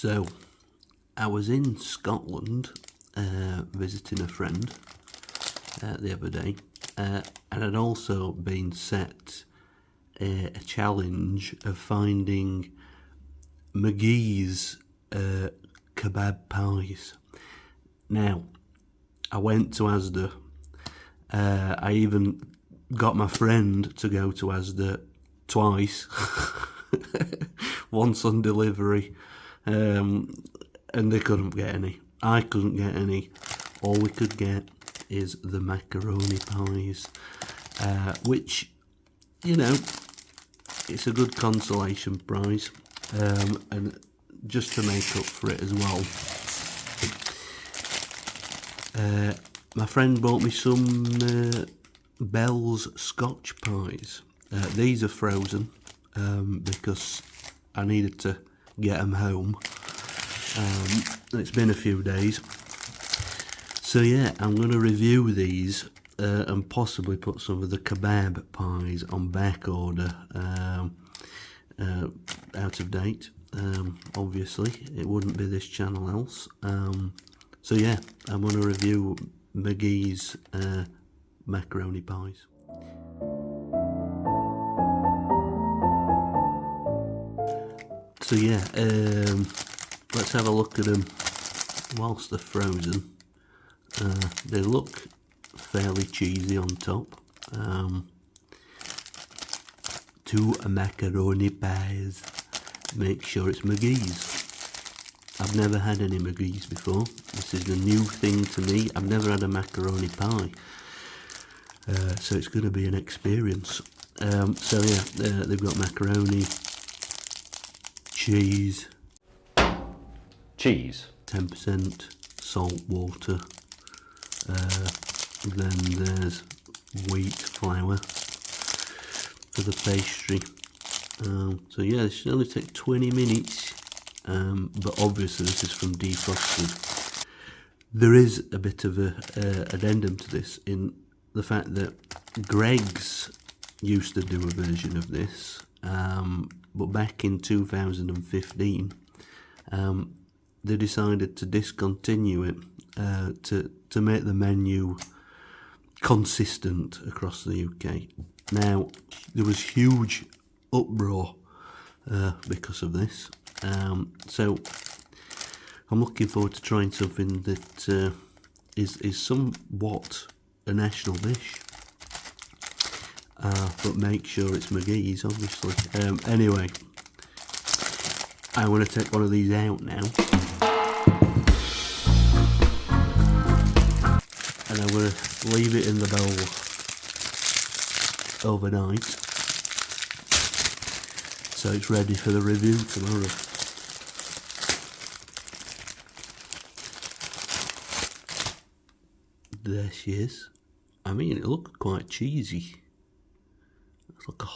So, I was in Scotland visiting a friend the other day, and I'd also been set a challenge of finding Mcghee's kebab pies. Now, I went to Asda. I even got my friend to go to Asda twice, once on delivery, and they couldn't get any. I couldn't get any. All we could get is the macaroni pies, which, you know, it's a good consolation prize, and just to make up for it as well, my friend bought me some Bell's Scotch pies. These are frozen because I needed to get them home. It's been a few days, so yeah, I'm going to review these and possibly put some of the kebab pies on back order, out of date. Obviously, it wouldn't be this channel else. So yeah, I'm going to review Mcghee's macaroni pies. So yeah, let's have a look at them whilst they're frozen. They look fairly cheesy on top. 2 macaroni pies. Make sure it's Mcghee's. I've never had any Mcghee's before. This is a new thing to me. I've never had a macaroni pie, so it's going to be an experience. So yeah, they've got macaroni, cheese, 10% salt water, then there's wheat flour for the pastry. So yeah, this should only take 20 minutes, but obviously this is from defrosted. There is a bit of a addendum to this in the fact that Greggs used to do a version of this, but back in 2015 they decided to discontinue it to make the menu consistent across the UK. Now, there was huge uproar because of this, so I'm looking forward to trying something that is somewhat a national dish, but make sure it's Mcghee's, obviously. Anyway, I want to take one of these out now, and I'm going to leave it in the bowl overnight, so it's ready for the review tomorrow. There she is. I mean, it looked quite cheesy. It's like a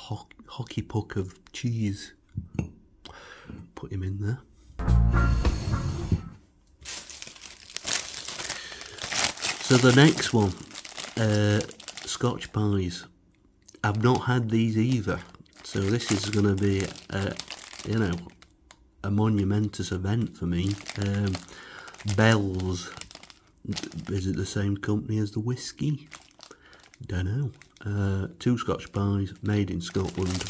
hockey puck of cheese. Put him in there. So the next one, Scotch pies. I've not had these either, so this is going to be you know, a monumentous event for me. Bell's, is it the same company as the whiskey? Don't know. 2 Scotch pies made in Scotland.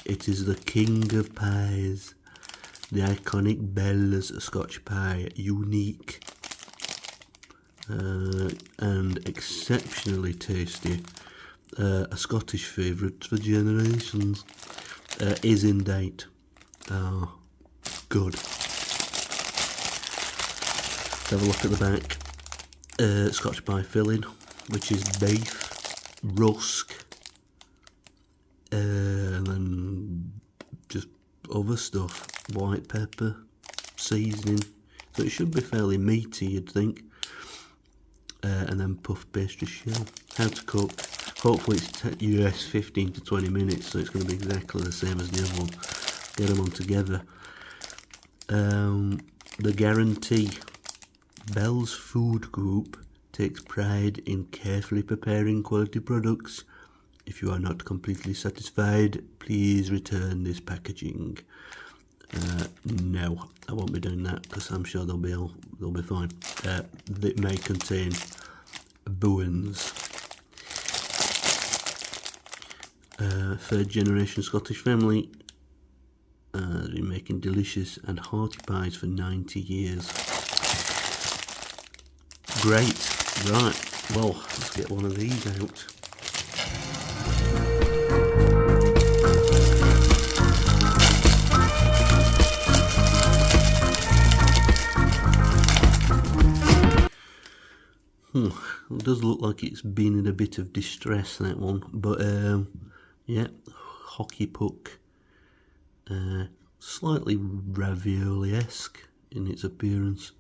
It is the king of pies, the iconic Bell's Scotch pie, unique and exceptionally tasty. A Scottish favourite for generations. Is in date. Good. Let's have a look at the back. Scotch pie filling, which is beef, rusk, and then just other stuff, white pepper, seasoning, so it should be fairly meaty, you'd think, and then puff pastry shell. How to cook, hopefully it's US 15 to 20 minutes, so it's going to be exactly the same as the other one. Get them on together. The guarantee. Bell's Food Group takes pride in carefully preparing quality products. If you are not completely satisfied, please return this packaging. No, I won't be doing that because I'm sure they'll be fine. It may contain booins. Third generation Scottish family. They've been making delicious and hearty pies for 90 years. Great, right, well, let's get one of these out. It does look like it's been in a bit of distress, that one, but yeah, hockey puck, slightly ravioli-esque in its appearance.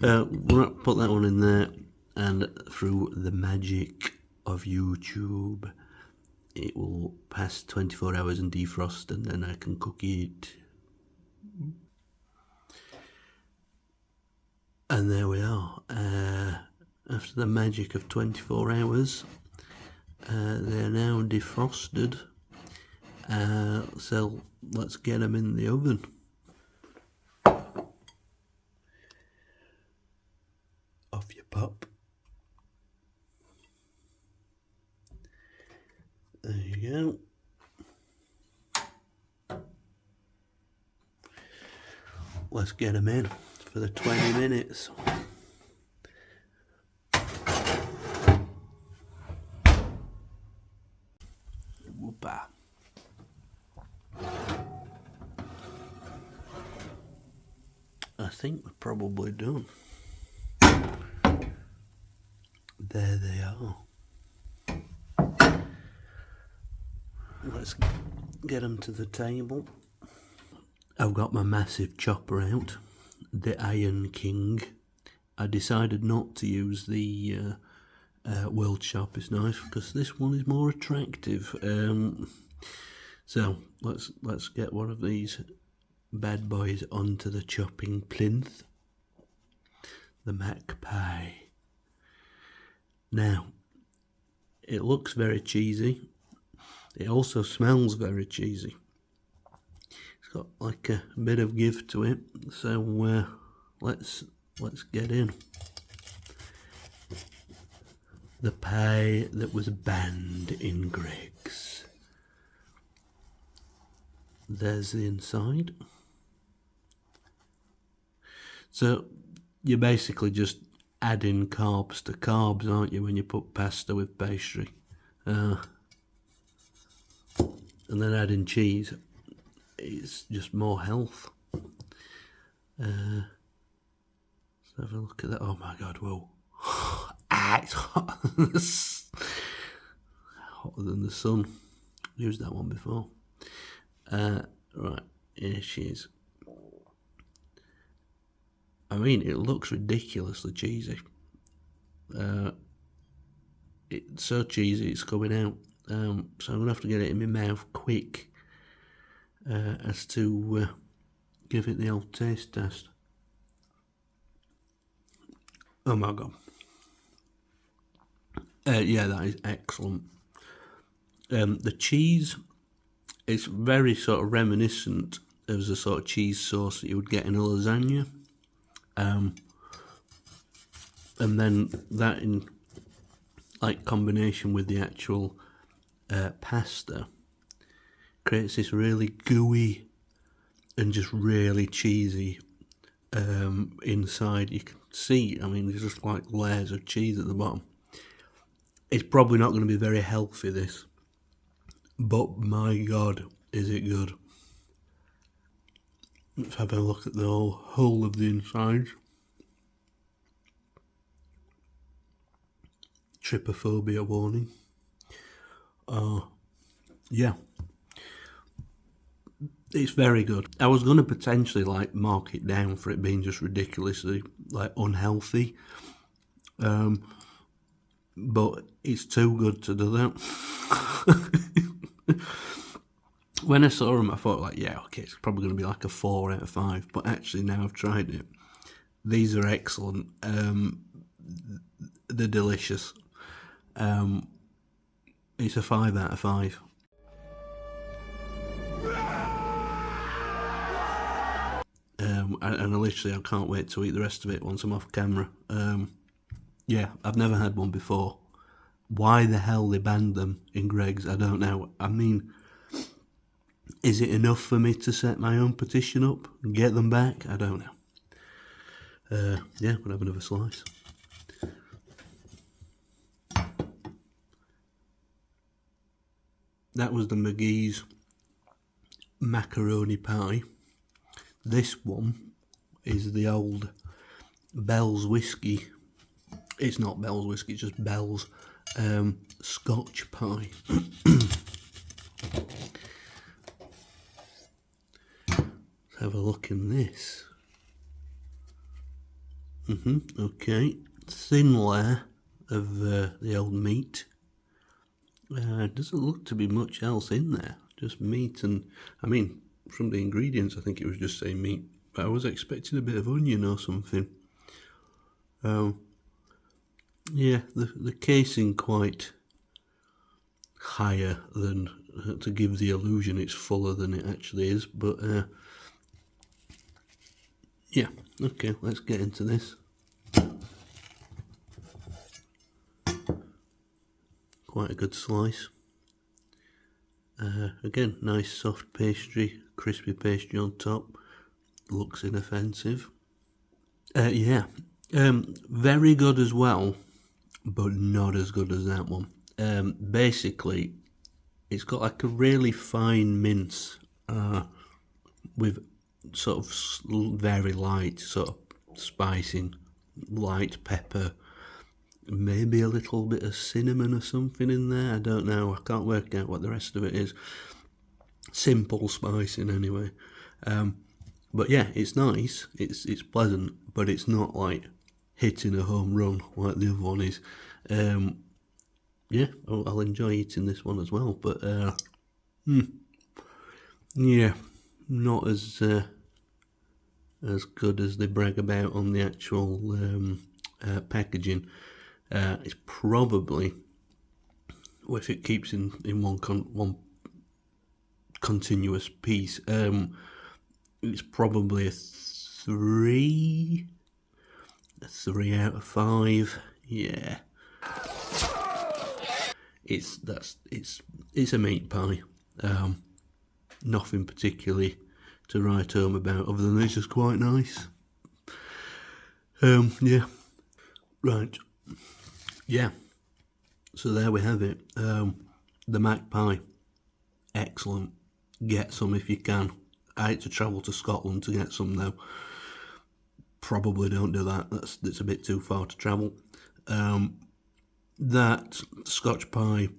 We'll put that one in there, and through the magic of YouTube, it will pass 24 hours and defrost, and then I can cook it. And there we are. After the magic of 24 hours, they're now defrosted. So let's get them in the oven. Off you pop. There you go. Let's get them in for the 20 minutes. Whoopa. I think we're probably done. There they are. Let's get them to the table. I've got my massive chopper out, the Iron King. I decided not to use the world's sharpest knife because this one is more attractive. So let's get one of these bad boys onto the chopping plinth. The Mcghee. Now, it looks very cheesy. It also smells very cheesy. It's got like a bit of give to it. So let's get in. The pie that was banned in Greggs. There's the inside. So you're basically just adding carbs to carbs, aren't you, when you put pasta with pastry? And then adding cheese, it's just more health. Let's have a look at that. Oh my god, whoa. It's hot. Hotter than the sun. Used that one before. Right, here she is. I mean, it looks ridiculously cheesy. It's so cheesy it's coming out. So I'm going to have to get it in my mouth quick as to give it the old taste test. Oh my god. Yeah, that is excellent. The cheese is very sort of reminiscent of the sort of cheese sauce that you would get in a lasagna. And then that in like combination with the actual pasta creates this really gooey and just really cheesy inside. You can see, I mean, there's just like layers of cheese at the bottom. It's probably not going to be very healthy, this, but my god, is it good. Let's have a look at the whole of the inside. Trypophobia warning. Yeah, it's very good. I was going to potentially like mark it down for it being just ridiculously like unhealthy, but it's too good to do that. When I saw them, I thought like, yeah, okay, it's probably going to be like a 4 out of 5. But actually, now I've tried it, these are excellent. They're delicious. It's a 5 out of 5. and I can't wait to eat the rest of it once I'm off camera. Yeah, I've never had one before. Why the hell they banned them in Greggs, I don't know. I mean, is it enough for me to set my own petition up and get them back? I don't know. Yeah, we'll have another slice. That was the Mcghee's macaroni pie. This one is the old Bell's whiskey. It's not Bell's whiskey, it's just Bell's Scotch pie. Let's have a look in this. Okay, thin layer of the old meat. Doesn't look to be much else in there, just meat, and I mean, from the ingredients I think it was just saying meat, but I was expecting a bit of onion or something. Yeah, the casing quite higher than to give the illusion it's fuller than it actually is, but yeah, okay, let's get into this. Quite a good slice. Again, nice soft pastry, crispy pastry on top. Looks inoffensive. Yeah, very good as well, but not as good as that one. Basically, it's got like a really fine mince with sort of very light sort of spicing, light pepper, maybe a little bit of cinnamon or something in there, I don't know, I can't work out what the rest of it is. Simple spicing anyway. But yeah, it's nice, it's pleasant, but it's not like hitting a home run like the other one is. Yeah, I'll enjoy eating this one as well, but yeah, not as good as they brag about on the actual packaging. It's probably, well, if it keeps in one continuous piece, it's probably a 3 out of 5. Yeah, it's a meat pie. Nothing particularly to write home about other than it's just quite nice. Yeah, right. Yeah, so there we have it. The Mac pie, excellent. Get some if you can. I had to travel to Scotland to get some though. Probably don't do that. That's a bit too far to travel. That Scotch pie,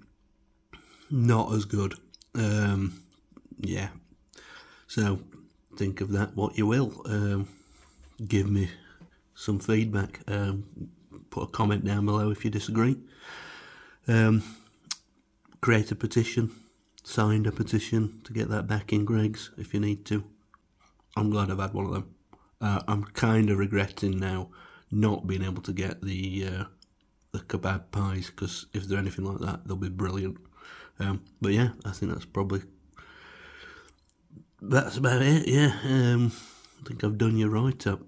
not as good. Yeah. So think of that what you will. Give me some feedback. Put a comment down below if you disagree. Create a petition, signed a petition to get that back in Greggs if you need to. I'm glad I've had one of them. I'm kind of regretting now not being able to get the kebab pies, because if they're anything like that, they'll be brilliant. But yeah, I think that's about it. Yeah, I think I've done you right up.